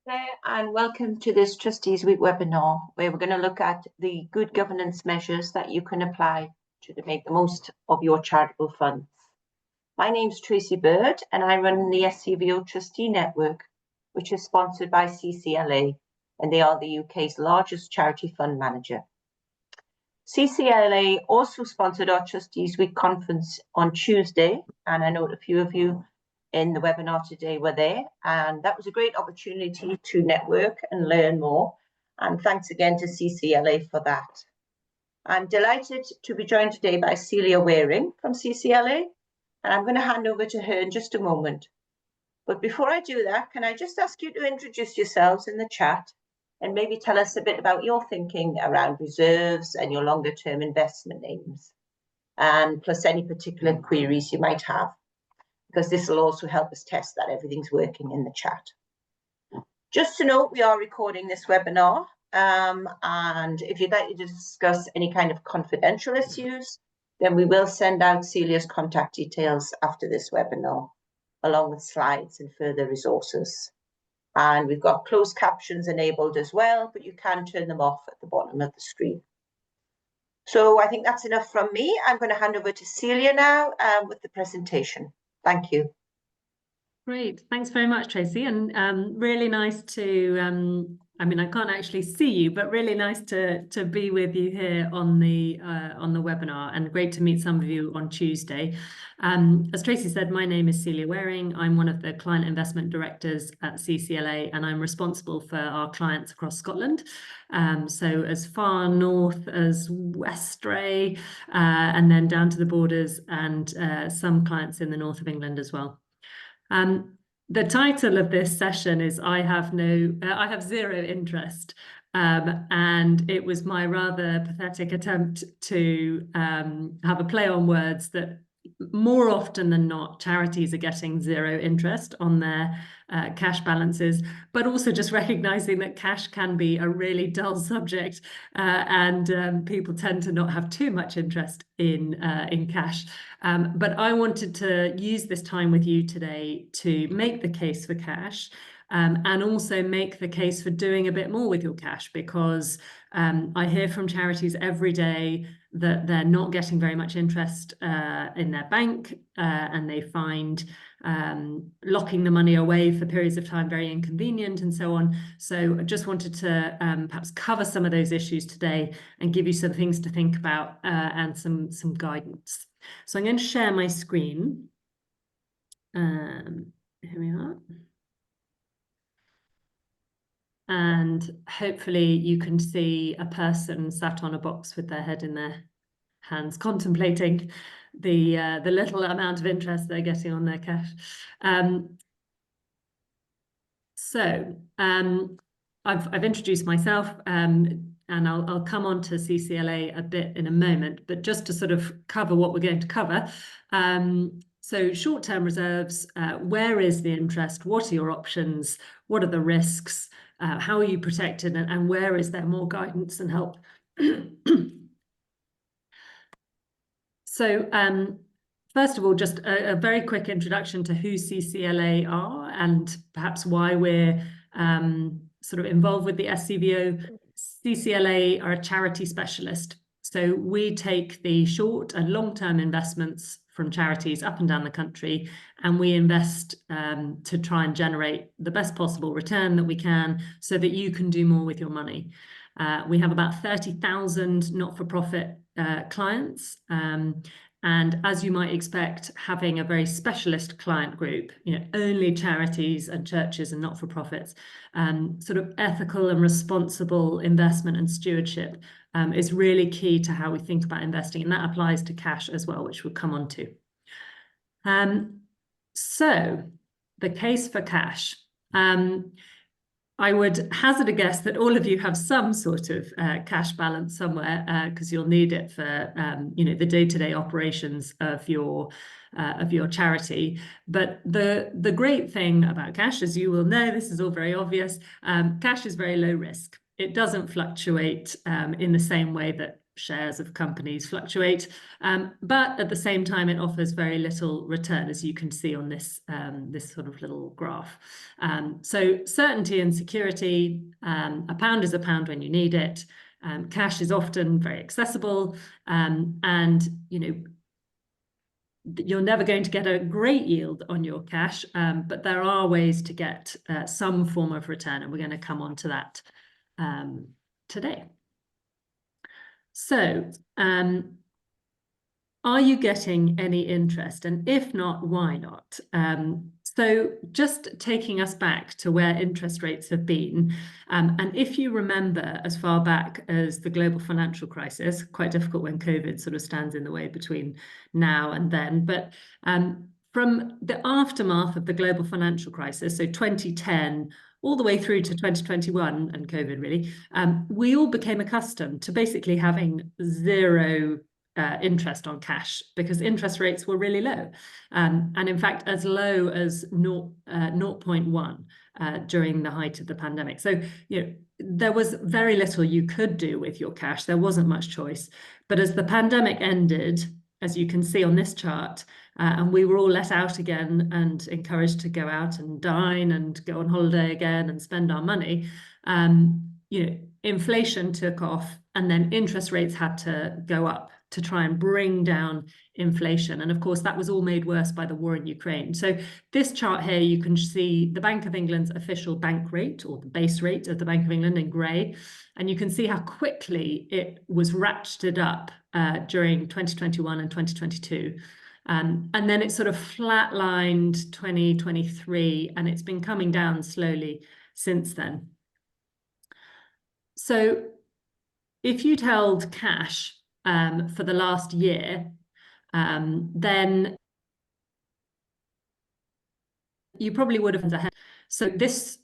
There, and welcome to this Trustees Week webinar, where we're going to look at the good governance measures that you can apply to make the most of your charitable funds. My name's Tracy Bird, and I run the SCVO Trustee Network, which is sponsored by CCLA, and they are the UK's largest charity fund manager. CCLA also sponsored our Trustees Week conference on Tuesday, and I know a few of you in the webinar today were there, and that was a great opportunity to network and learn more. And thanks again to CCLA for that. I'm delighted to be joined today by Celia Waring from CCLA, and I'm going to hand over to her in just a moment. But before I do that, can I just ask you to introduce yourselves in the chat and maybe tell us a bit about your thinking around reserves and your longer term investment aims, and plus any particular queries you might have, because this will also help us test that everything's working in the chat. Just to note, we are recording this webinar, and if you'd like to discuss any kind of confidential issues, then we will send out Celia's contact details after this webinar, along with slides and further resources. And we've got closed captions enabled as well, but you can turn them off at the bottom of the screen. So I think that's enough from me. I'm going to hand over to Celia now with the presentation. Thank you. Great, thanks very much, Tracy, and really nice to, I mean, I can't actually see you, but really nice to be with you here on the webinar, and great to meet some of you on Tuesday. As Tracy said, my name is Celia Waring. I'm one of the client investment directors at CCLA, and I'm responsible for our clients across Scotland. So as far north as Westray, and then down to the borders, and some clients in the north of England as well. The title of this session is I have zero interest, and it was my rather pathetic attempt to have a play on words that more often than not, charities are getting zero interest on their cash balances, but also just recognizing that cash can be a really dull subject, and people tend to not have too much interest in cash. But I wanted to use this time with you today to make the case for cash, and also make the case for doing a bit more with your cash, because I hear from charities every day that they're not getting very much interest in their bank, and they find locking the money away for periods of time very inconvenient and so on. So I just wanted to perhaps cover some of those issues today and give you some things to think about, and some guidance. So I'm going to share my screen. Here we are. And hopefully you can see a person sat on a box with their head in their hands, contemplating the little amount of interest they're getting on their cash. I've introduced myself, and I'll come on to CCLA a bit in a moment, but just to sort of cover what we're going to cover. So short-term reserves, where is the interest? What are your options? What are the risks? How are you protected, and where is there more guidance and help? So first of all, just a very quick introduction to who CCLA are, and perhaps why we're sort of involved with the SCVO. CCLA are a charity specialist. So we take the short and long-term investments from charities up and down the country, and we invest to try and generate the best possible return that we can, so that you can do more with your money. We have about 30,000 not-for-profit clients, and as you might expect, having a very specialist client group, only charities and churches and not-for-profits, sort of ethical and responsible investment and stewardship is really key to how we think about investing, and that applies to cash as well, which we'll come on to. So the case for cash. I would hazard a guess that all of you have some sort of cash balance somewhere, because you'll need it for the day-to-day operations of your charity. But the great thing about cash, as you will know, this is all very obvious, cash is very low risk. It doesn't fluctuate in the same way that shares of companies fluctuate, but at the same time it offers very little return, as you can see on this this sort of little graph. So certainty and security, a pound is a pound when you need it. Cash is often very accessible, and you're never going to get a great yield on your cash, but there are ways to get some form of return, and we're going to come on to that today. So, are you getting any interest? And if not, why not? So just taking us back to where interest rates have been, and if you remember as far back as the global financial crisis, quite difficult when COVID sort of stands in the way between now and then, but from the aftermath of the global financial crisis, so 2010, all the way through to 2021 and COVID really, we all became accustomed to basically having zero interest on cash because interest rates were really low, and in fact as low as 0.1 during the height of the pandemic. So there was very little you could do with your cash. There wasn't much choice. But as the pandemic ended, as you can see on this chart, and we were all let out again and encouraged to go out and dine and go on holiday again and spend our money, inflation took off, and then interest rates had to go up to try and bring down inflation. And of course, that was all made worse by the war in Ukraine. So this chart here, you can see the Bank of England's official bank rate, or the base rate of the Bank of England in grey. And you can see how quickly it was ratcheted up during 2021 and 2022. And then it sort of flatlined 2023, and it's been coming down slowly since then. So if you'd held cash for the last year, then you probably would have ahead. So this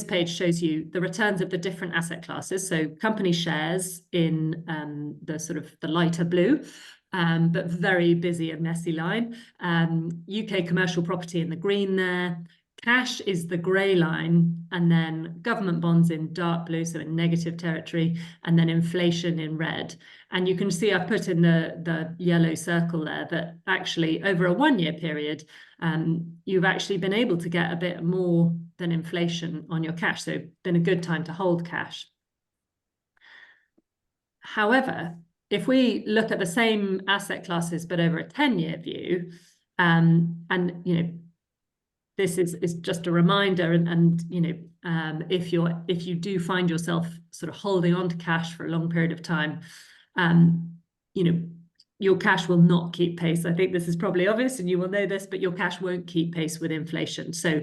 page shows you the returns of the different asset classes. So company shares in the sort of the lighter blue, but very busy and messy line. UK commercial property in the green there. Cash is the grey line, and then government bonds in dark blue, so in negative territory, and then inflation in red. And you can see I've put in the yellow circle there that actually over a 1-year period, you've actually been able to get a bit more than inflation on your cash. So it's been a good time to hold cash. However, if we look at the same asset classes but over a 10-year view, this is just a reminder, and if you do find yourself sort of holding on to cash for a long period of time, your cash will not keep pace. I think this is probably obvious and you will know this, but your cash won't keep pace with inflation. So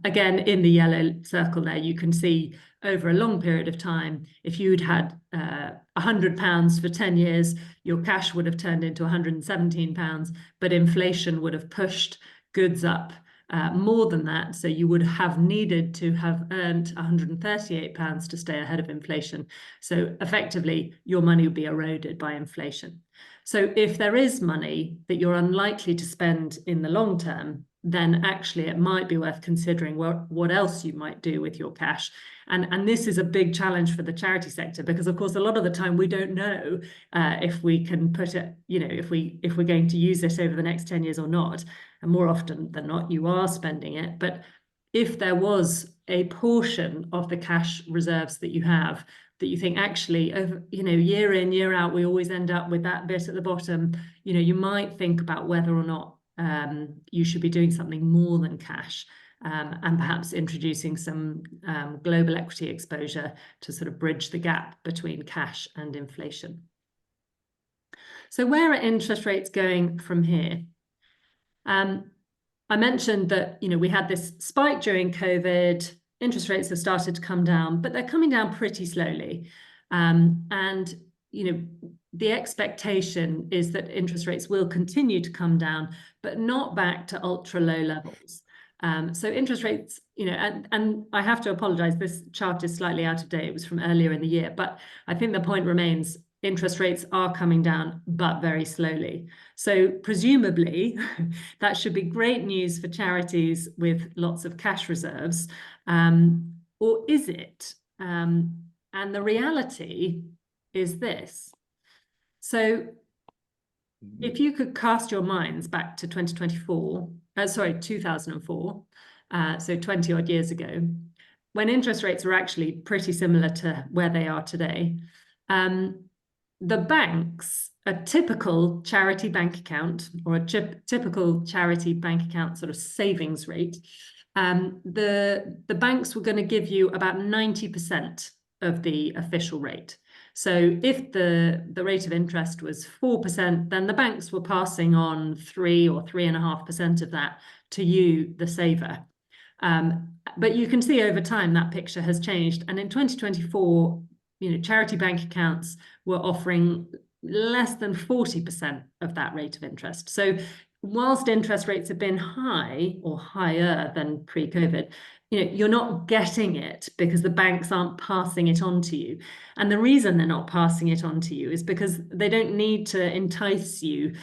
again, in the yellow circle there, you can see over a long period of time, if you'd had £100 for 10 years, your cash would have turned into £117, but inflation would have pushed goods up more than that. So you would have needed to have earned £138 to stay ahead of inflation. So effectively, your money would be eroded by inflation. So if there is money that you're unlikely to spend in the long term, then actually it might be worth considering what else you might do with your cash. And this is a big challenge for the charity sector, because of course a lot of the time we don't know if we can put it, if we're going to use it over the next 10 years or not. And more often than not, you are spending it. But if there was a portion of the cash reserves that you have that you think actually over, year in, year out, we always end up with that bit at the bottom, you might think about whether or not you should be doing something more than cash, and perhaps introducing some global equity exposure to sort of bridge the gap between cash and inflation. So where are interest rates going from here? I mentioned that we had this spike during COVID. Interest rates have started to come down, but they're coming down pretty slowly. And the expectation is that interest rates will continue to come down, but not back to ultra low levels. So interest rates, and I have to apologize, this chart is slightly out of date. It was from earlier in the year, but I think the point remains, interest rates are coming down, but very slowly. So presumably that should be great news for charities with lots of cash reserves, or is it? And the reality is this. So if you could cast your minds back to 2004, so 20 odd years ago, when interest rates were actually pretty similar to where they are today, the banks, a typical charity bank account or a typical charity bank account sort of savings rate, the banks were going to give you about 90% of the official rate. So if the rate of interest was 4%, then the banks were passing on 3 or 3.5% of that to you, the saver. But you can see over time that picture has changed. And in 2024, charity bank accounts were offering less than 40% of that rate of interest. So whilst interest rates have been high or higher than pre-COVID, you're not getting it because the banks aren't passing it on to you. And the reason they're not passing it on to you is because they don't need to entice you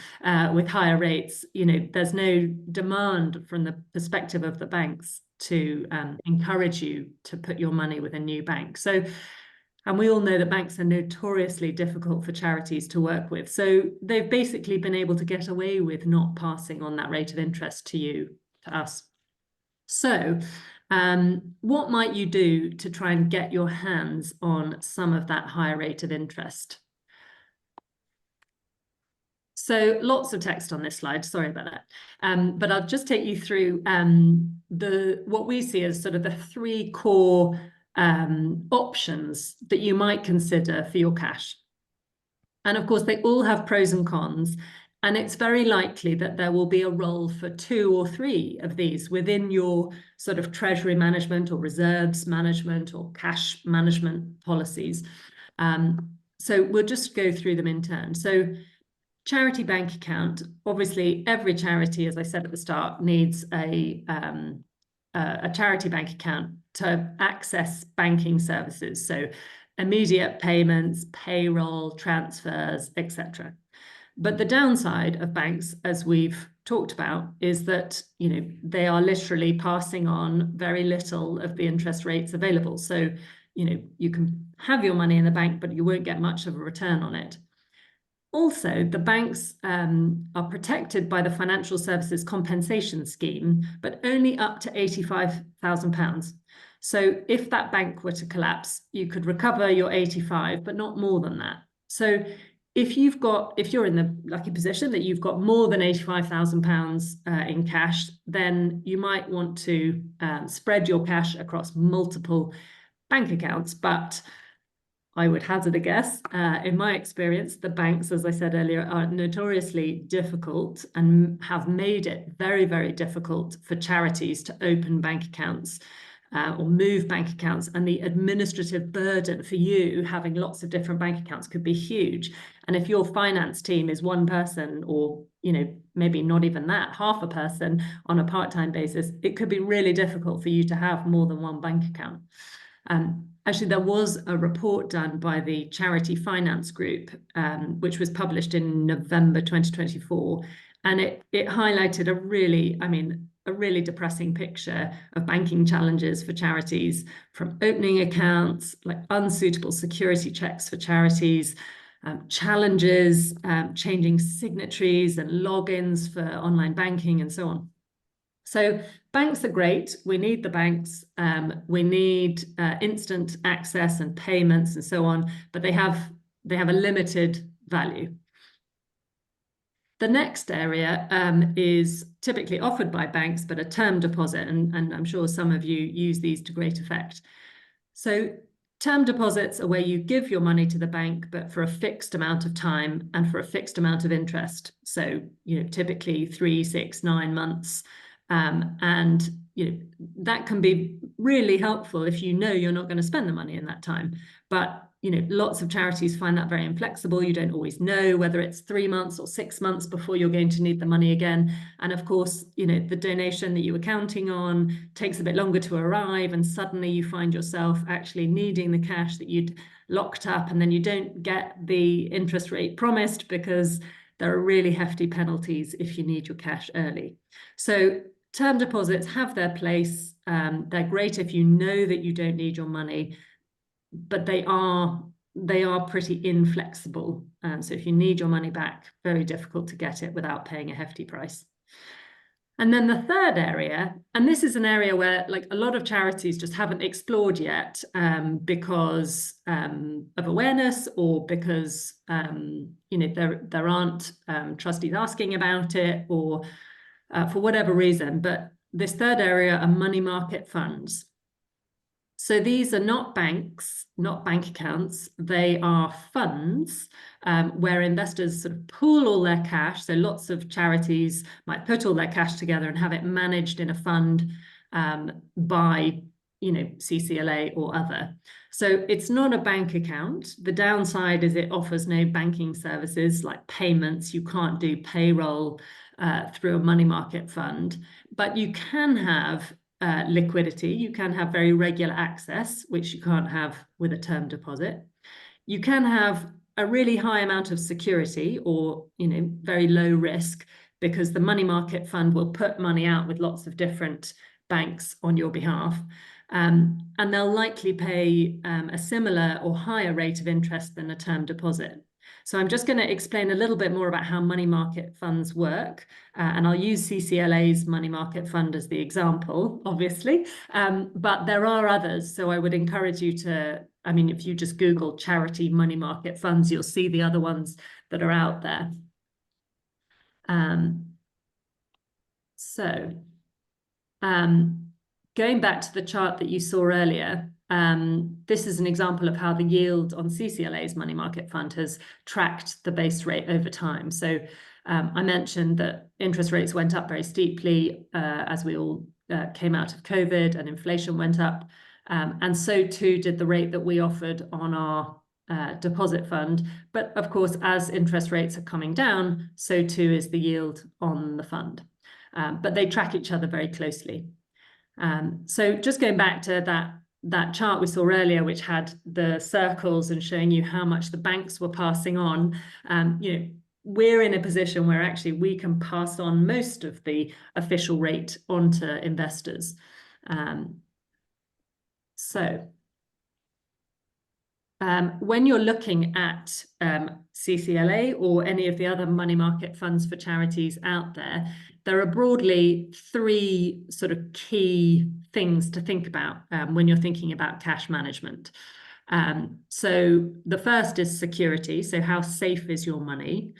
with higher rates. There's no demand from the perspective of the banks to encourage you to put your money with a new bank. And we all know that banks are notoriously difficult for charities to work with. So they've basically been able to get away with not passing on that rate of interest to you, to us. So what might you do to try and get your hands on some of that higher rate of interest? So lots of text on this slide, sorry about that. But I'll just take you through what we see as sort of the 3 core options that you might consider for your cash. And of course, they all have pros and cons. And it's very likely that there will be a role for 2 or 3 of these within your sort of treasury management or reserves management or cash management policies. So we'll just go through them in turn. So charity bank account, obviously every charity, as I said at the start, needs a charity bank account to access banking services. So immediate payments, payroll, transfers, etc. But the downside of banks, as we've talked about, is that they are literally passing on very little of the interest rates available. So you can have your money in the bank, but you won't get much of a return on it. Also, the banks are protected by the Financial Services Compensation Scheme, but only up to £85,000. So if that bank were to collapse, you could recover your 85, but not more than that. So if you're in the lucky position that you've got more than £85,000 in cash, then you might want to spread your cash across multiple bank accounts. But I would hazard a guess, in my experience, the banks, as I said earlier, are notoriously difficult and have made it very, very difficult for charities to open bank accounts or move bank accounts. And the administrative burden for you having lots of different bank accounts could be huge. And if your finance team is one person or, maybe not even that, half a person on a part-time basis, it could be really difficult for you to have more than one bank account. Actually, there was a report done by the Charity Finance Group, which was published in November 2024, and it highlighted a really depressing picture of banking challenges for charities, from opening accounts, like unsuitable security checks for charities, challenges, changing signatories and logins for online banking and so on. So banks are great. We need the banks. We need instant access and payments and so on, but they have a limited value. The next area is typically offered by banks, but a term deposit, and I'm sure some of you use these to great effect. So term deposits are where you give your money to the bank, but for a fixed amount of time and for a fixed amount of interest. So, typically 3, 6, 9 months. And that can be really helpful if you're not going to spend the money in that time. But lots of charities find that very inflexible. You don't always know whether it's 3 months or 6 months before you're going to need the money again. And of course, the donation that you were counting on takes a bit longer to arrive, and suddenly you find yourself actually needing the cash that you'd locked up, and then you don't get the interest rate promised because there are really hefty penalties if you need your cash early. So term deposits have their place. They're great if you know that you don't need your money, but they are they are pretty inflexible. So if you need your money back, very difficult to get it without paying a hefty price. And then the third area, and this is an area where like a lot of charities just haven't explored yet because of awareness, or because you know, there aren't trustees asking about it, or for whatever reason. But this third area are money market funds. So these are not banks, not bank accounts. They are funds where investors sort of pool all their cash. So lots of charities might put all their cash together and have it managed in a fund by, you know, CCLA or other. So it's not a bank account. The downside is it offers no banking services like payments. You can't do payroll through a money market fund, but you can have liquidity. You can have very regular access, which you can't have with a term deposit. You can have a really high amount of security, or, you know, very low risk, because the money market fund will put money out with lots of different banks on your behalf. And they'll likely pay a similar or higher rate of interest than a term deposit. So I'm just going to explain a little bit more about how money market funds work, and I'll use CCLA's money market fund as the example, obviously, but there are others. So I would encourage you to, I mean, if you just Google charity money market funds, you'll see the other ones that are out there. Going back to the chart that you saw earlier, this is an example of how the yield on CCLA's money market fund has tracked the base rate over time. So I mentioned that interest rates went up very steeply as we all came out of COVID, and inflation went up. And so too did the rate that we offered on our deposit fund. But of course, as interest rates are coming down, so too is the yield on the fund. But they track each other very closely. So just going back to that chart we saw earlier, which had the circles and showing you how much the banks were passing on, you know, we're in a position where actually we can pass on most of the official rate onto investors. When you're looking at CCLA or any of the other money market funds for charities out there, there are broadly three sort of key things to think about when you're thinking about cash management. So the first is security. So how safe is your money?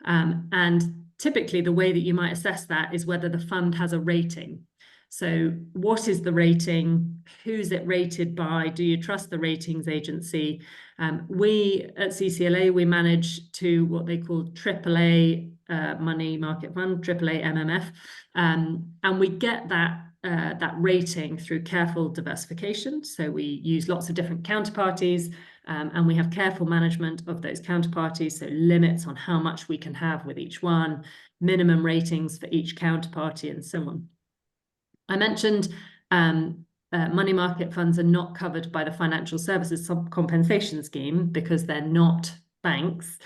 And typically the way that you might assess that is whether the fund has a rating. So what is the rating? Who's it rated by? Do you trust the ratings agency? We at CCLA, we manage to what they call AAA money market fund, AAA MMF, and we get that rating through careful diversification. So we use lots of different counterparties, and we have careful management of those counterparties, so limits on how much we can have with each one, minimum ratings for each counterparty, and so on. I mentioned money market funds are not covered by the Financial Services Compensation Scheme because they're not banks.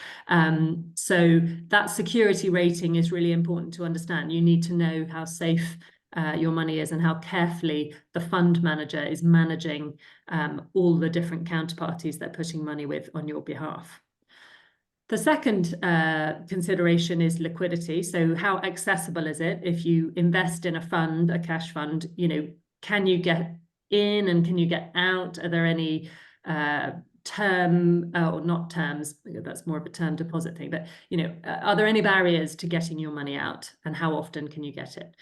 So that security rating is really important to understand. You need to know how safe your money is and how carefully the fund manager is managing all the different counterparties they're putting money with on your behalf. The second consideration is liquidity. So how accessible is it? If you invest in a fund, a cash fund, you know, can you get in and can you get out? Are there any term or not terms? That's more of a term deposit thing. But, you know, are there any barriers to getting your money out, and how often can you get it?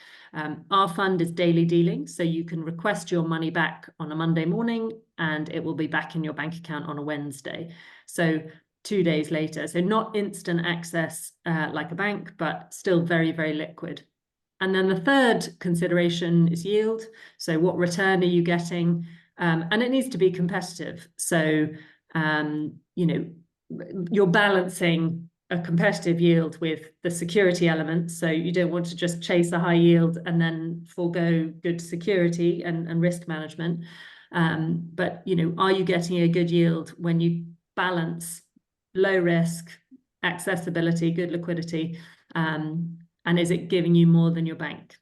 Our fund is daily dealing, so you can request your money back on a Monday morning and it will be back in your bank account on a Wednesday. So 2 days later. So not instant access like a bank, but still very, very liquid. And then the third consideration is yield. So what return are you getting? And it needs to be competitive. So, you know, you're balancing a competitive yield with the security element. So you don't want to just chase a high yield and then forego good security and risk management. But, you know, are you getting a good yield when you balance low risk, accessibility, good liquidity, and is it giving you more than your bank?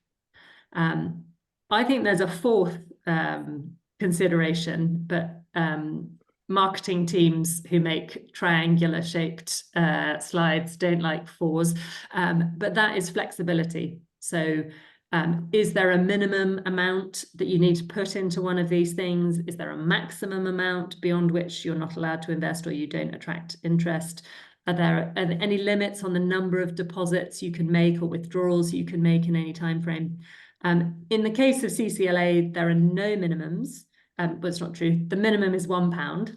I think there's a fourth consideration, but marketing teams who make triangular shaped slides don't like fours, but that is flexibility. So is there a minimum amount that you need to put into one of these things? Is there a maximum amount beyond which you're not allowed to invest or you don't attract interest? Are there any limits on the number of deposits you can make or withdrawals you can make in any time frame? In the case of CCLA, there are no minimums. But it's not true. The minimum is £1,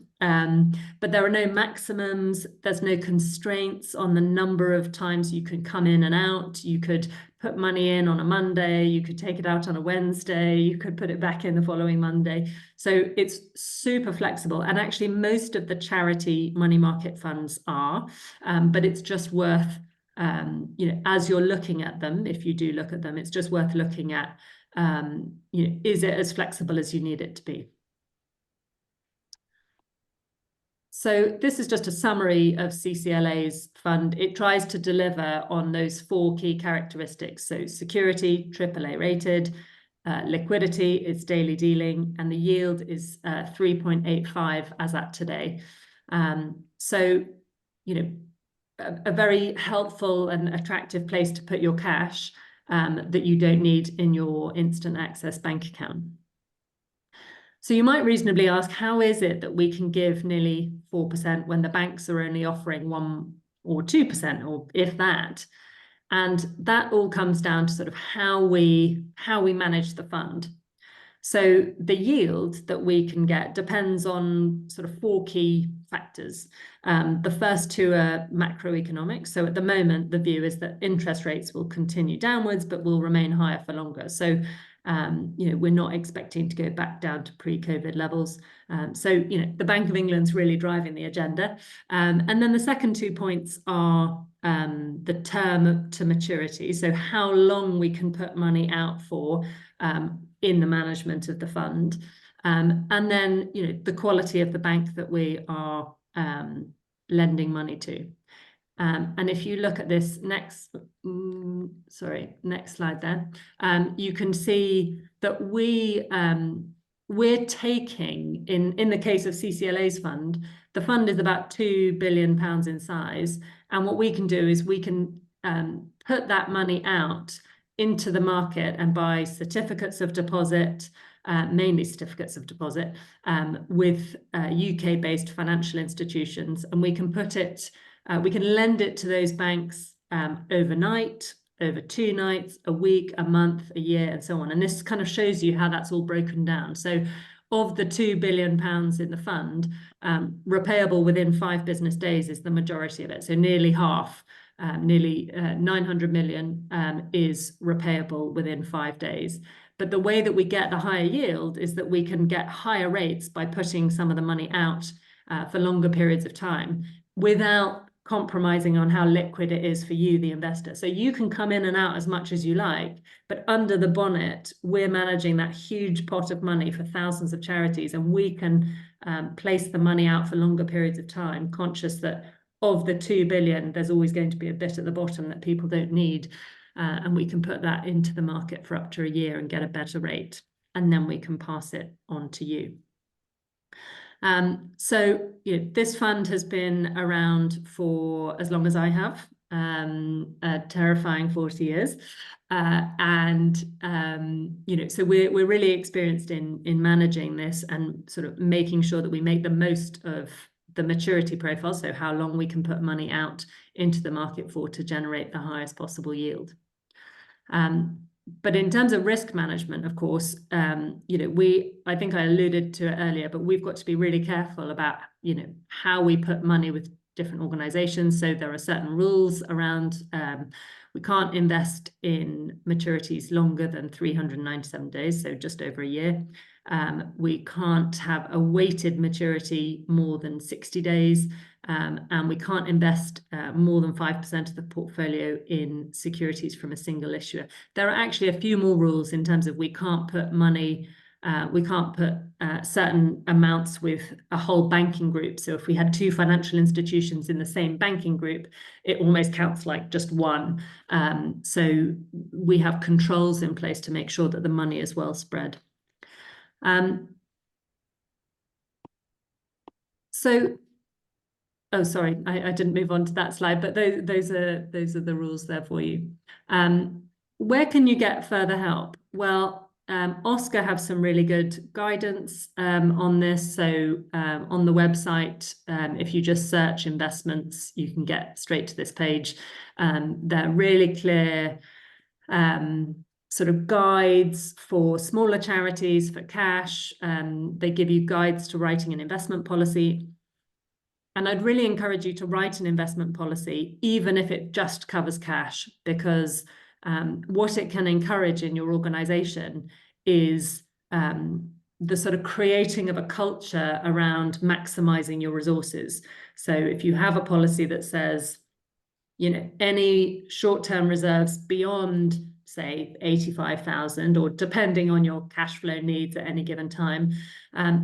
but there are no maximums. There's no constraints on the number of times you can come in and out. You could put money in on a Monday, you could take it out on a Wednesday, you could put it back in the following Monday. So it's super flexible. And actually most of the charity money market funds are, but it's just worth, as you're looking at them, if you do look at them, it's just worth looking at, is it as flexible as you need it to be? So this is just a summary of CCLA's fund. It tries to deliver on those 4 key characteristics. So security, AAA rated, liquidity, it's daily dealing, and the yield is 3.85 as at today. So, a very helpful and attractive place to put your cash that you don't need in your instant access bank account. So you might reasonably ask, how is it that we can give nearly 4% when the banks are only offering 1 or 2%, or if that? And that all comes down to sort of how we manage the fund. So the yield that we can get depends on sort of 4 key factors. The first 2 are macroeconomic. So at the moment, the view is that interest rates will continue downwards, but will remain higher for longer. So we're not expecting to go back down to pre-COVID levels. So the Bank of England's really driving the agenda. And then the second 2 points are the term to maturity. So how long we can put money out for in the management of the fund. And then, the quality of the bank that we are lending money to. And if you look at this next slide there, you can see that we're taking, in the case of CCLA's fund, the fund is about £2 billion in size. And what we can do is we can put that money out into the market and buy certificates of deposit, mainly certificates of deposit, with UK-based financial institutions. And we can we can lend it to those banks overnight, over 2 nights, a week, a month, a year, and so on. And this kind of shows you how that's all broken down. So of the £2 billion in the fund, repayable within 5 business days is the majority of it. So nearly half, nearly 900 million is repayable within 5 days. But the way that we get the higher yield is that we can get higher rates by putting some of the money out for longer periods of time without compromising on how liquid it is for you, the investor. So you can come in and out as much as you like, but under the bonnet, we're managing that huge pot of money for thousands of charities, and we can place the money out for longer periods of time, conscious that of the 2 billion, there's always going to be a bit at the bottom that people don't need. And we can put that into the market for up to a year and get a better rate, and then we can pass it on to you. So this fund has been around for as long as I have, a terrifying 40 years. So we're really experienced in managing this and sort of making sure that we make the most of the maturity profile, so how long we can put money out into the market for to generate the highest possible yield. But in terms of risk management, of course, I think I alluded to it earlier, but we've got to be really careful about, how we put money with different organizations. So there are certain rules around, we can't invest in maturities longer than 397 days, so just over a year. We can't have a weighted maturity more than 60 days, and we can't invest more than 5% of the portfolio in securities from a single issuer. There are actually a few more rules in terms of we can't put money, we can't put certain amounts with a whole banking group. So if we had 2 financial institutions in the same banking group, it almost counts like just one. So we have controls in place to make sure that the money is well spread. So, oh, sorry, I didn't move on to that slide, but those are the rules there for you. Where can you get further help? Well, Oscar have some really good guidance on this. So on the website, if you just search investments, you can get straight to this page. They're really clear sort of guides for smaller charities, for cash. They give you guides to writing an investment policy. And I'd really encourage you to write an investment policy, even if it just covers cash, because what it can encourage in your organization is the sort of creating of a culture around maximizing your resources. So if you have a policy that says, you know, any short-term reserves beyond, say, 85,000, or depending on your cash flow needs at any given time,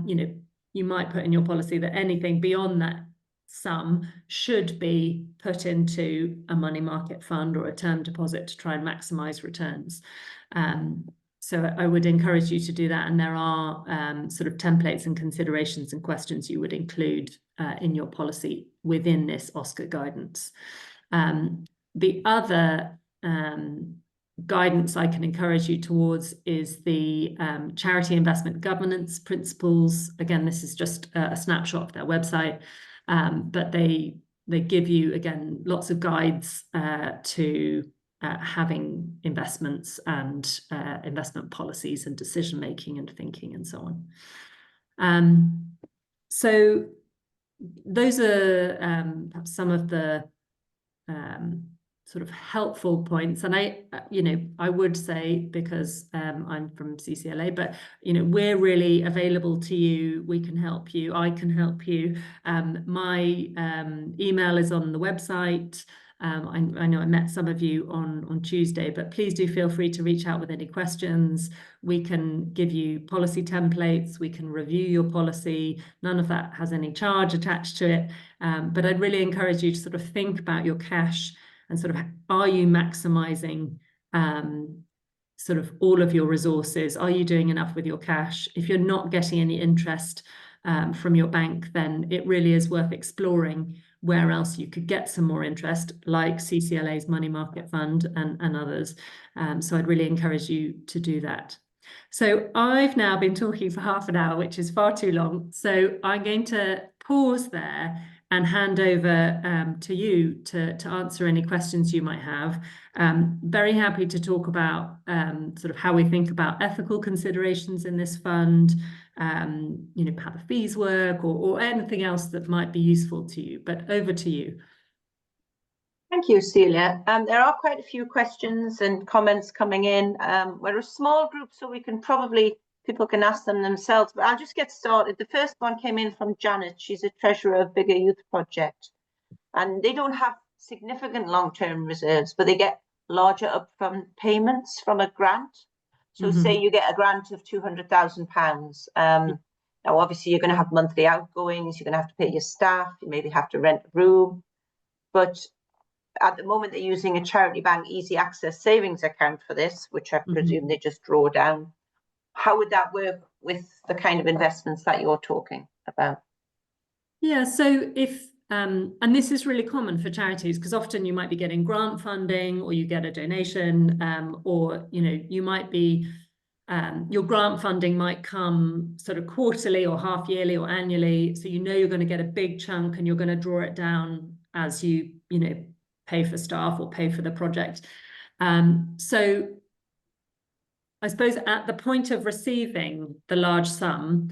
you know, you might put in your policy that anything beyond that sum should be put into a money market fund or a term deposit to try and maximize returns. So I would encourage you to do that. And there are sort of templates and considerations and questions you would include in your policy within this Oscar guidance. The other guidance I can encourage you towards is the charity investment governance principles. Again, this is just a snapshot of their website, but they give you, again, lots of guides to having investments and investment policies and decision making and thinking and so on. So those are perhaps some of the sort of helpful points. And I would say, because I'm from CCLA, but, we're really available to you. We can help you. I can help you. My email is on the website. I know I met some of you on Tuesday, but please do feel free to reach out with any questions. We can give you policy templates. We can review your policy. None of that has any charge attached to it. But I'd really encourage you to sort of think about your cash and sort of, are you maximizing sort of all of your resources? Are you doing enough with your cash? If you're not getting any interest from your bank, then it really is worth exploring where else you could get some more interest, like CCLA's money market fund and others. So I'd really encourage you to do that. So I've now been talking for half an hour, which is far too long. So I'm going to pause there and hand over to you to answer any questions you might have. Very happy to talk about sort of how we think about ethical considerations in this fund, how the fees work, or anything else that might be useful to you. But over to you. Thank you, Celia. There are quite a few questions and comments coming in. We're a small group, so people can ask them themselves, but I'll just get started. The first one came in from Janet. She's a treasurer of Bigger Youth Project, and they don't have significant long-term reserves, but they get larger upfront payments from a grant. So say you get a grant of £200,000. Now, obviously, you're going to have monthly outgoings. You're going to have to pay your staff. You maybe have to rent a room. But at the moment, they're using a charity bank easy access savings account for this, which I presume they just draw down. How would that work with the kind of investments that you're talking about? Yeah, so if, and this is really common for charities, because often you might be getting grant funding, or you get a donation, or, you might be, your grant funding might come sort of quarterly or half yearly or annually. So you're going to get a big chunk and you're going to draw it down as you, pay for staff or pay for the project. So I suppose at the point of receiving the large sum,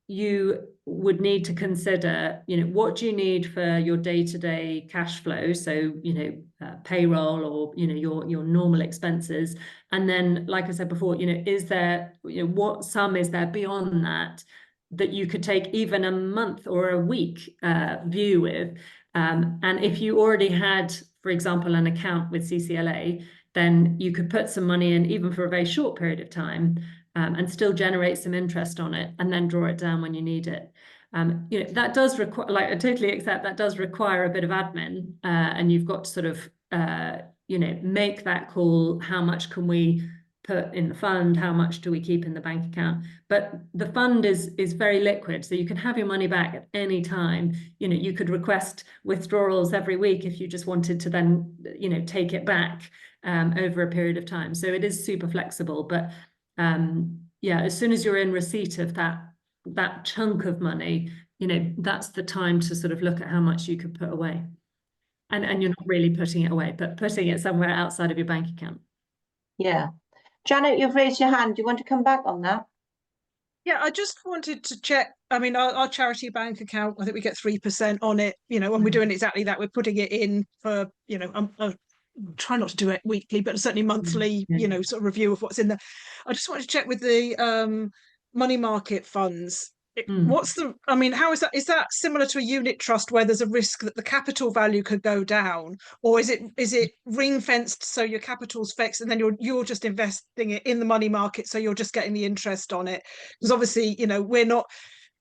you would need to consider, what do you need for your day-to-day cash flow? So, payroll or, your normal expenses. And then, like I said before, is there, what sum is there beyond that you could take even a month or a week view with? And if you already had, for example, an account with CCLA, then you could put some money in even for a very short period of time and still generate some interest on it and then draw it down when you need it. That does require, I totally accept that does require a bit of admin, and you've got to sort of, make that call. How much can we put in the fund, how much do we keep in the bank account. But the fund is very liquid, so you can have your money back at any time. You know, you could request withdrawals every week if you just wanted to then, you know, take it back over a period of time. So it is super flexible. But yeah, as soon as you're in receipt of that chunk of money, you know, that's the time to sort of look at how much you could put away. And you're not really putting it away, but putting it somewhere outside of your bank account. Yeah. Janet, you've raised your hand. Do you want to come back on that? Yeah, I just wanted to check. I mean, our charity bank account, I think we get 3% on it, you know, and we're doing exactly that. We're putting it in for, you know, try not to do it weekly, but certainly monthly, you know, sort of review of what's in there. I just wanted to check with the money market funds. What's the, I mean, how is that similar to a unit trust where there's a risk that the capital value could go down, or is it ring fenced so your capital's fixed and then you're just investing it in the money market, so you're just getting the interest on it? Because obviously, you know, we're not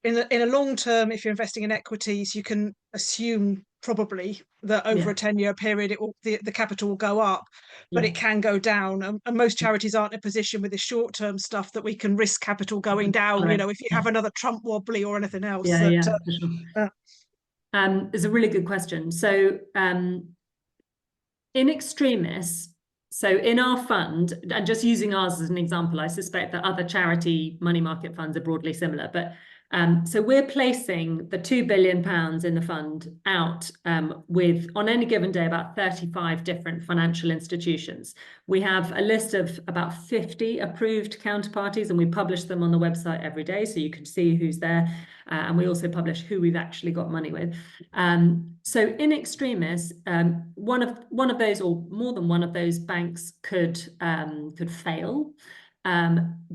in a long term. If you're investing in equities, you can assume probably that over a 10-year period the capital will go up, but it can go down, and most charities aren't in a position with the short-term stuff that we can risk capital going down, you know, if you have another Trump wobbly or anything else. For sure. It's a really good question. So in extremis, so in our fund, and just using ours as an example, I suspect that other charity money market funds are broadly similar, but so we're placing the £2 billion in the fund out with, on any given day, about 35 different financial institutions. We have a list of about 50 approved counterparties, and we publish them on the website every day, so you can see who's there. And we also publish who we've actually got money with. So in extremis, one of those, or more than one of those banks could fail.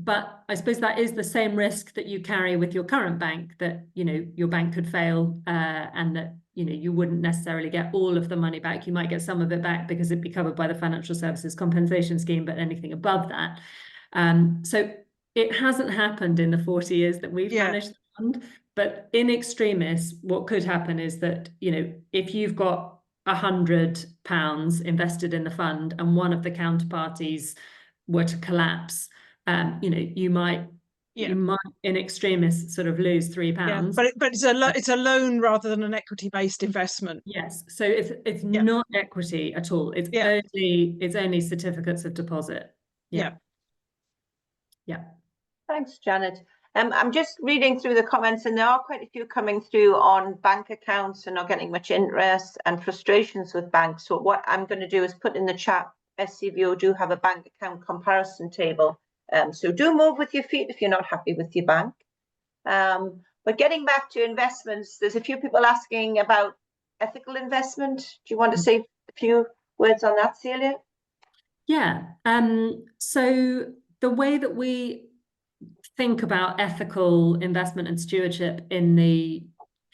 But I suppose that is the same risk that you carry with your current bank, that, you know, your bank could fail and that, you know, you wouldn't necessarily get all of the money back. You might get some of it back because it'd be covered by the Financial Services Compensation Scheme, but anything above that. So it hasn't happened in the 40 years that we've managed the fund, but in extremis, what could happen is that, you know, if you've got £100 invested in the fund and one of the counterparties were to collapse, you know, you might in extremis sort of lose £3. Yeah, but it's a loan rather than an equity-based investment. Yes, so it's not equity at all. It's only certificates of deposit. Yeah. Thanks, Janet. I'm just reading through the comments, and there are quite a few coming through on bank accounts and not getting much interest and frustrations with banks. So what I'm going to do is put in the chat, SCVO do have a bank account comparison table. So do move with your feet if you're not happy with your bank. But getting back to investments, there's a few people asking about ethical investment. Do you want to say a few words on that, Celia? Yeah. So the way that we think about ethical investment and stewardship in the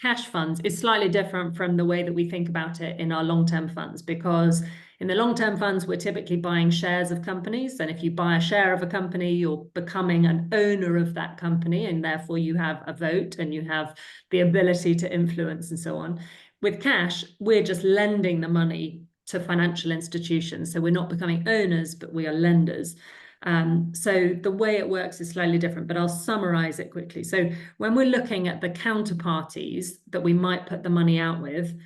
cash funds is slightly different from the way that we think about it in our long-term funds, because in the long-term funds, we're typically buying shares of companies. And if you buy a share of a company, you're becoming an owner of that company, and therefore you have a vote and you have the ability to influence and so on. With cash, we're just lending the money to financial institutions. So we're not becoming owners, but we are lenders. So the way it works is slightly different, but I'll summarize it quickly. So when we're looking at the counterparties that we might put the money out with,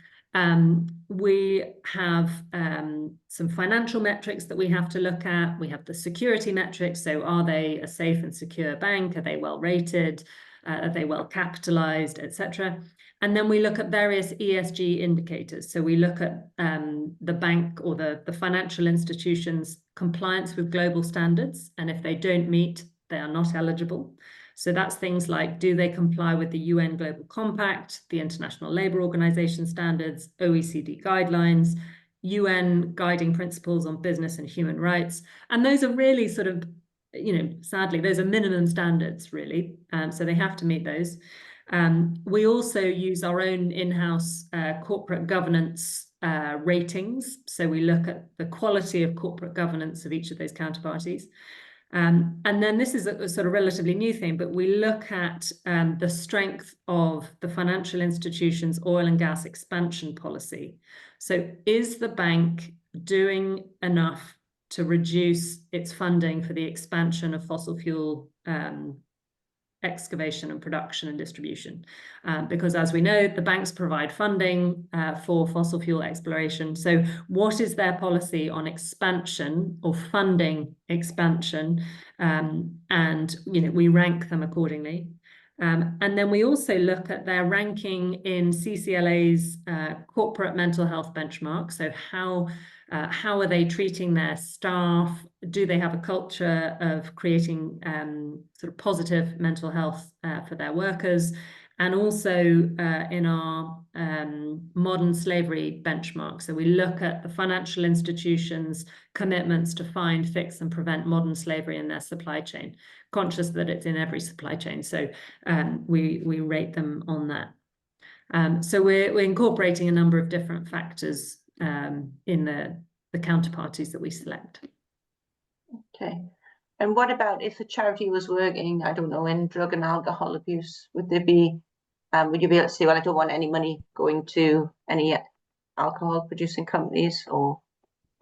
we have some financial metrics that we have to look at. We have the security metrics. So are they a safe and secure bank? Are they well rated? Are they well capitalized, etc.? And then we look at various ESG indicators. So we look at the bank or the financial institution's compliance with global standards. And if they don't meet, they are not eligible. So that's things like, do they comply with the UN Global Compact, the International Labour Organization standards, OECD guidelines, UN guiding principles on business and human rights? And those are really sort of, you know, sadly, those are minimum standards, really. So they have to meet those. We also use our own in-house corporate governance ratings. So we look at the quality of corporate governance of each of those counterparties. And then this is a sort of relatively new thing, but we look at the strength of the financial institution's oil and gas expansion policy. So is the bank doing enough to reduce its funding for the expansion of fossil fuel excavation and production and distribution. Because as we know, the banks provide funding for fossil fuel exploration. So what is their policy on expansion or funding expansion? And we rank them accordingly. And then we also look at their ranking in CCLA's corporate mental health benchmark. So how are they treating their staff? Do they have a culture of creating sort of positive mental health for their workers? And also in our modern slavery benchmark. So we look at the financial institutions' commitments to find, fix, and prevent modern slavery in their supply chain, conscious that it's in every supply chain. So we rate them on that. So we're incorporating a number of different factors in the counterparties that we select. Okay. And what about if a charity was working, I don't know, in drug and alcohol abuse? Would you be able to say, well, I don't want any money going to any alcohol producing companies? Or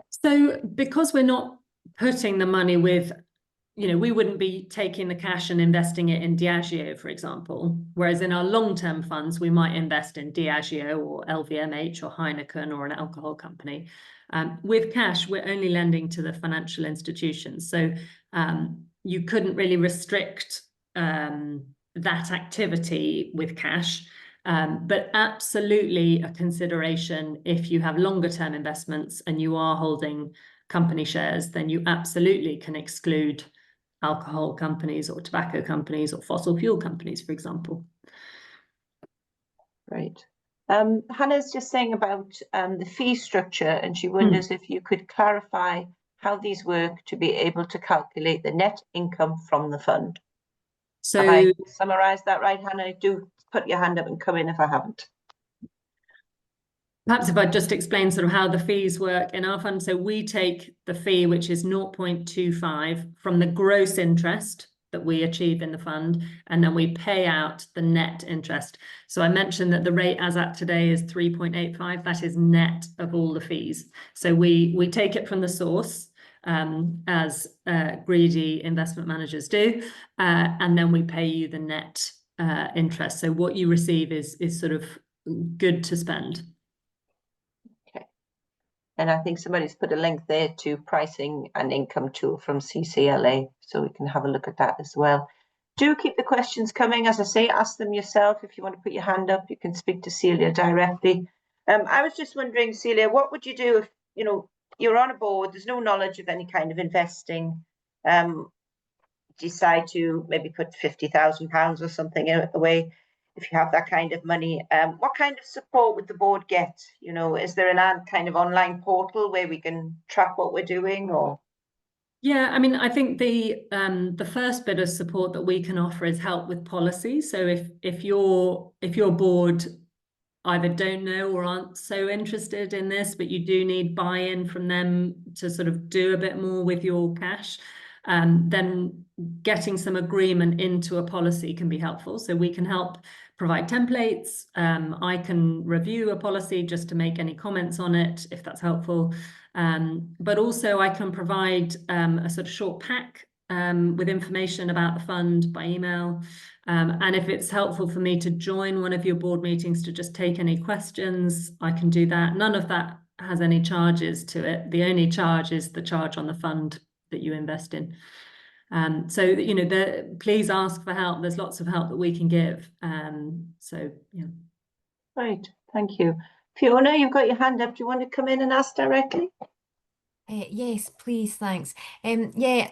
so because we're not putting the money with, we wouldn't be taking the cash and investing it in Diageo, for example, whereas in our long-term funds, we might invest in Diageo or LVMH or Heineken or an alcohol company. With cash, we're only lending to the financial institutions. So you couldn't really restrict that activity with cash, but absolutely a consideration if you have longer term investments and you are holding company shares, then you absolutely can exclude alcohol companies or tobacco companies or fossil fuel companies, for example. Right. Hannah's just saying about the fee structure, and she wonders if you could clarify how these work to be able to calculate the net income from the fund. So have I summarised that right, Hannah? Do put your hand up and come in if I haven't. Perhaps if I just explain sort of how the fees work in our fund. So we take the fee, which is 0.25 from the gross interest that we achieve in the fund, and then we pay out the net interest. So I mentioned that the rate as at today is 3.85. That is net of all the fees. So we take it from the source, as greedy investment managers do, and then we pay you the net interest. So what you receive is sort of good to spend. And I think somebody's put a link there to pricing and income tool from CCLA, so we can have a look at that as well. Do keep the questions coming. As I say, ask them yourself. If you want to put your hand up, you can speak to Celia directly. I was just wondering, Celia, what would you do if, you're on a board, there's no knowledge of any kind of investing, decide to maybe put £50,000 or something away? If you have that kind of money, what kind of support would the board get? Is there an kind of online portal where we can track what we're doing? Or yeah, I mean, I think the first bit of support that we can offer is help with policy. So if your board either don't know or aren't so interested in this, but you do need buy-in from them to sort of do a bit more with your cash, then getting some agreement into a policy can be helpful. So we can help provide templates. I can review a policy just to make any comments on it, if that's helpful. But also I can provide a sort of short pack with information about the fund by email. And if it's helpful for me to join one of your board meetings to just take any questions, I can do that. None of that has any charges to it. The only charge is the charge on the fund that you invest in. So please ask for help. There's lots of help that we can give. So yeah. Right, thank you. Fiona, you've got your hand up. Do you want to come in and ask directly? Yes, please, thanks. Yeah,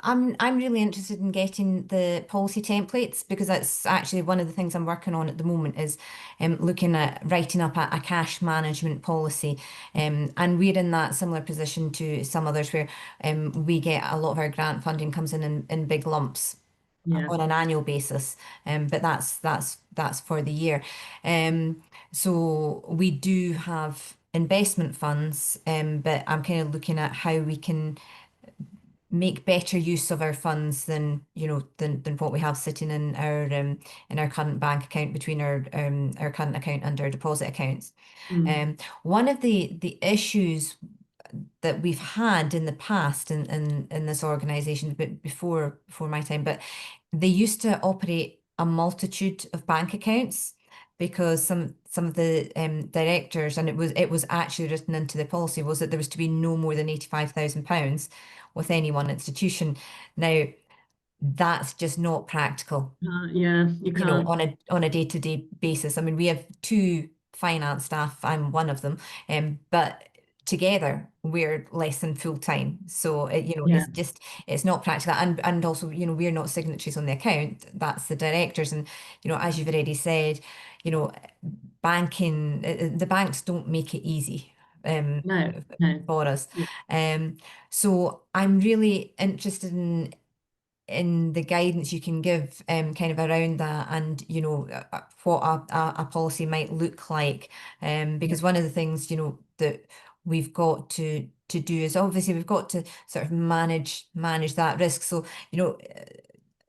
I'm really interested in getting the policy templates, because that's actually one of the things I'm working on at the moment, is looking at writing up a cash management policy. And we're in that similar position to some others where we get a lot of our grant funding comes in big lumps. Yeah. On an annual basis, but that's for the year. So we do have investment funds, but I'm kind of looking at how we can make better use of our funds than what we have sitting in our current bank account, between our current account and our deposit accounts. One of the issues that we've had in the past in this organization, but before my time, but they used to operate a multitude of bank accounts because some of the directors, and it was actually written into the policy, was that there was to be no more than £85,000 with any one institution. Now, that's just not practical, Yeah, you you know, can't. on a day-to-day basis. I mean, we have two finance staff, I'm one of them, but together we're less than full-time. So you know, Yeah. it's not practical, and also, you know, we're not signatories on the account. That's the directors, and you know, as you've already said, you know, banking, the banks don't make it easy No. for us. Yeah. So I'm really interested in the guidance you can give kind of around that, and you know, what a policy might look like, because one of the things, you know, that we've got to do is obviously we've got to sort of manage that risk. So you know,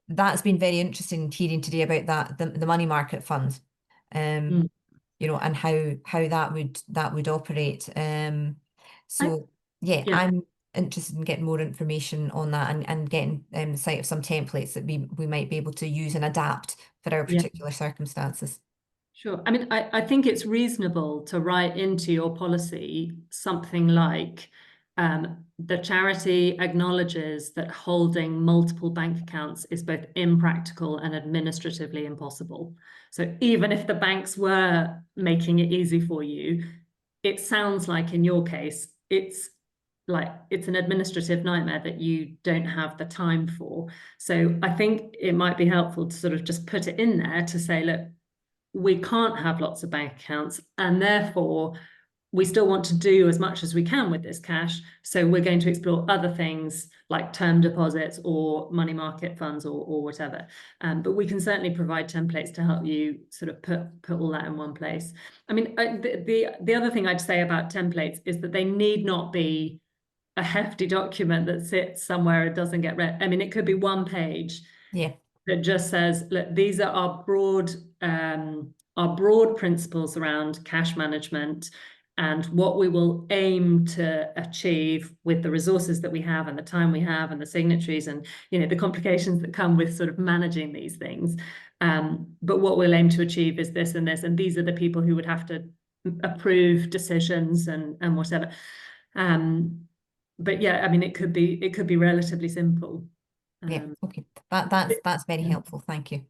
that's been very interesting hearing today about that, the money market funds, Mm. you know, and how that would operate. So yeah, Yeah. I'm interested in getting more information on that, and getting the sight of some templates that we might be able to use and adapt for our Yeah. particular circumstances. Sure. I mean, I think it's reasonable to write into your policy something like the charity acknowledges that holding multiple bank accounts is both impractical and administratively impossible. So even if the banks were making it easy for you, it sounds like in your case, it's an administrative nightmare that you don't have the time for. So I think it might be helpful to sort of just put it in there to say, look, we can't have lots of bank accounts, and therefore we still want to do as much as we can with this cash. So we're going to explore other things like term deposits or money market funds or whatever. But we can certainly provide templates to help you sort of put all that in one place. I mean, the other thing I'd say about templates is that they need not be a hefty document that sits somewhere and doesn't get read. I mean, it could be one page. Yeah. That just says, look, these are our broad principles around cash management and what we will aim to achieve with the resources that we have and the time we have and the signatories and, you know, the complications that come with sort of managing these things. But what we'll aim to achieve is this and this, and these are the people who would have to approve decisions and whatever. But yeah, I mean, it could be relatively simple. Yeah, okay. That's very helpful. Thank you.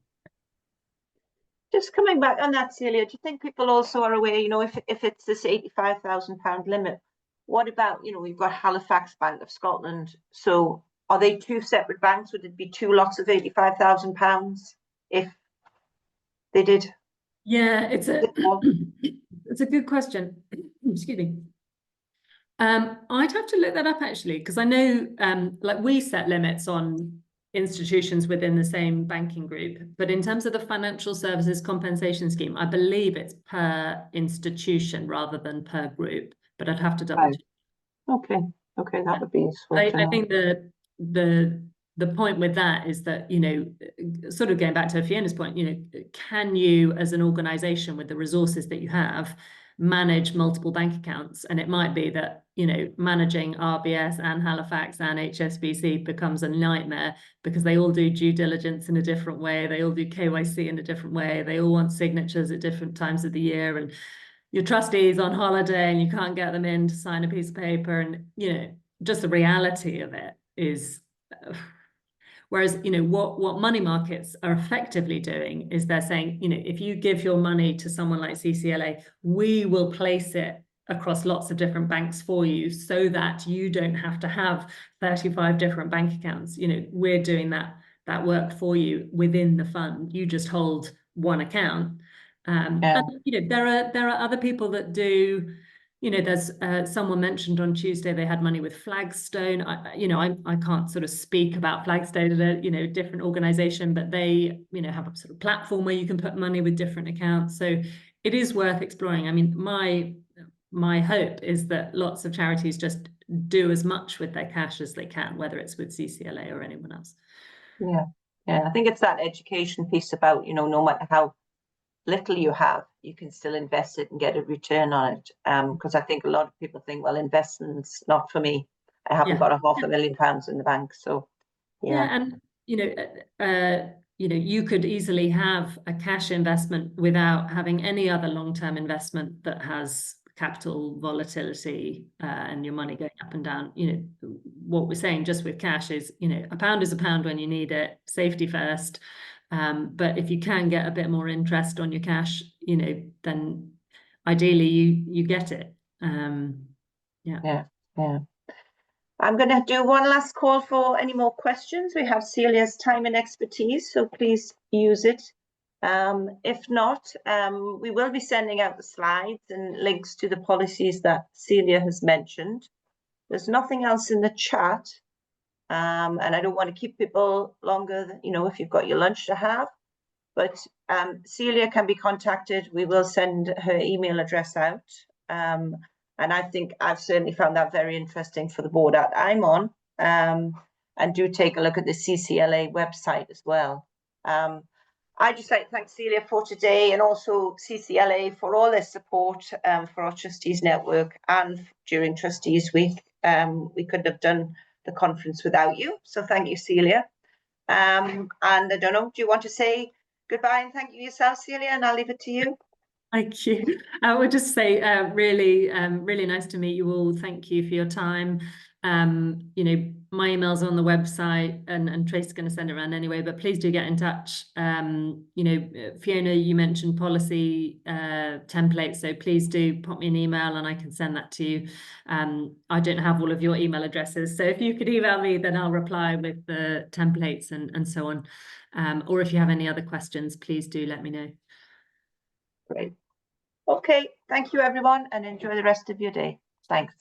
Just coming back on that, Celia, do you think people also are aware, you know, if it's this £85,000 limit, what about, you know, we've got Halifax Bank of Scotland. So are they two separate banks? Would it be two lots of £85,000 if they did? Yeah, it's a good question. Excuse me. I'd have to look that up actually, because I know like we set limits on institutions within the same banking group, but in terms of the financial services compensation scheme, I believe it's per institution rather than per group, but I'd have to double check. Okay, that would be useful. I think the point with that is that, you know, sort of going back to Fiona's point, you know, can you as an organization with the resources that you have manage multiple bank accounts? And it might be that, you know, managing RBS and Halifax and HSBC becomes a nightmare because they all do due diligence in a different way. They all do KYC in a different way. They all want signatures at different times of the year. And your trustees on holiday and you can't get them in to sign a piece of paper. And, you know, just the reality of it is... Whereas, you know, what money markets are effectively doing is they're saying, you know, if you give your money to someone like CCLA, we will place it across lots of different banks for you so that you don't have to have 35 different bank accounts. You know, we're doing that work for you within the fund. You just hold one account. And, you know, there are other people that do. You know, there's someone mentioned on Tuesday they had money with Flagstone. I can't sort of speak about Flagstone at a, you know, different organization, but they, you know, have a sort of platform where you can put money with different accounts. So it is worth exploring. I mean, my hope is that lots of charities just do as much with their cash as they can, whether it's with CCLA or anyone else. Yeah, I think it's that education piece about, you know, no matter how little you have, you can still invest it and get a return on it. Because I think a lot of people think, well, investment's not for me. I haven't got £500,000 in the bank. So, yeah, and you could easily have a cash investment without having any other long-term investment that has capital volatility and your money going up and down. What we're saying just with cash is, a pound is a pound when you need it, safety first. But if you can get a bit more interest on your cash, then ideally you get it. Yeah. I'm going to do one last call for any more questions. We have Celia's time and expertise, so please use it. If not, we will be sending out the slides and links to the policies that Celia has mentioned. There's nothing else in the chat, and I don't want to keep people longer, if you've got your lunch to have. But Celia can be contacted. We will send her email address out. And I think I've certainly found that very interesting for the board that I'm on. And do take a look at the CCLA website as well. I'd just like to thank Celia for today, and also CCLA for all their support for our Trustees Network and during Trustees Week. We couldn't have done the conference without you. So thank you, Celia. And I don't know, do you want to say goodbye and thank you yourself, Celia? And I'll leave it to you. Thank you. I would just say really nice to meet you all. Thank you for your time. My email's on the website, and Tracy's going to send it around anyway, but please do get in touch. Fiona, you mentioned policy templates, so please do pop me an email and I can send that to you. I don't have all of your email addresses, so if you could email me, then I'll reply with the templates and so on. Or if you have any other questions, please do let me know. Great. Okay, thank you everyone, and enjoy the rest of your day. Thanks.